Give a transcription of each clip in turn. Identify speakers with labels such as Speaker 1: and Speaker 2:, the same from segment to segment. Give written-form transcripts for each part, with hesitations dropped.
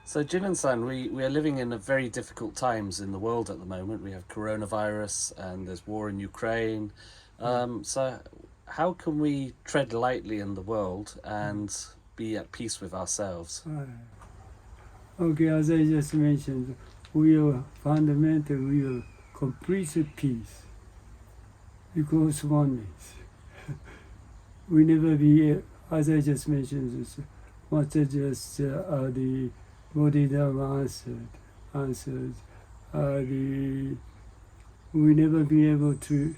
Speaker 1: So, Jinen-san, we are living in a very difficult times in the world at the moment. We have coronavirus and there's war in Ukraine. So, how can we tread lightly in the world and be at peace with ourselves?
Speaker 2: Okay, as I just mentioned, we are fundamentally we are complete peace because oneness. We never be, as I just mentioned, this, what I just the buddhism answered, we never be able to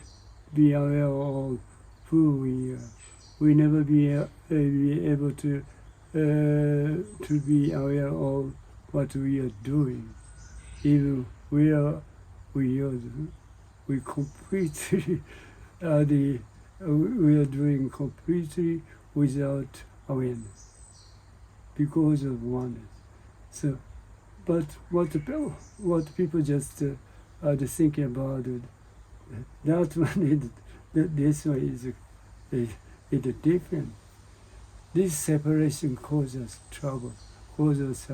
Speaker 2: be aware of who we are. We never be able to be aware of what we are doing. Even we completely we are doing completely without awareness because of oneness. So, but what people just are thinking about it, that one this one is different. This separation causes trouble, causes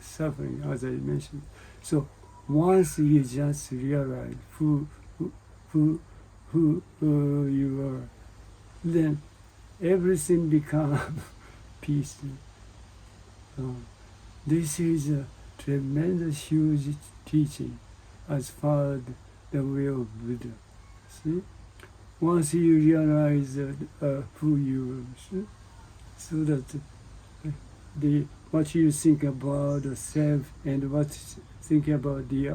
Speaker 2: suffering, as I mentioned. So once you just realize who you are, then everything becomes peaceful. This is a tremendous, huge teaching as far as the way of Buddha. See, once you realize who you are, so that what you think about the self and what you think about the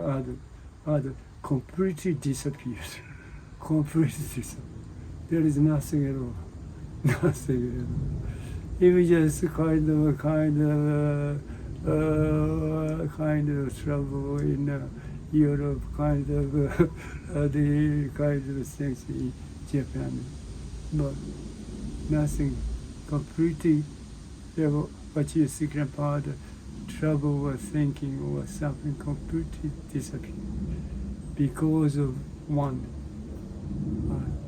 Speaker 2: other completely disappears. Completely disappears. There is nothing at all. Nothing at all. Even just kind of trouble in Europe, the kind of things in Japan, but nothing completely. What you think about trouble or thinking or something completely disappear because of one.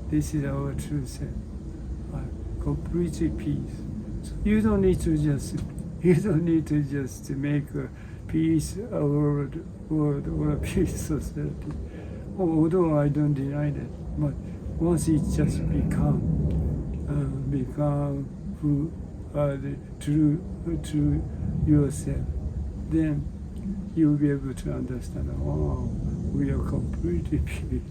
Speaker 2: This is our true self. Completely peace. So you don't need to just make a peace a world or a peace society. Although I don't deny that, but once it just become who the true yourself, then you'll be able to understand, oh, we are completely peace.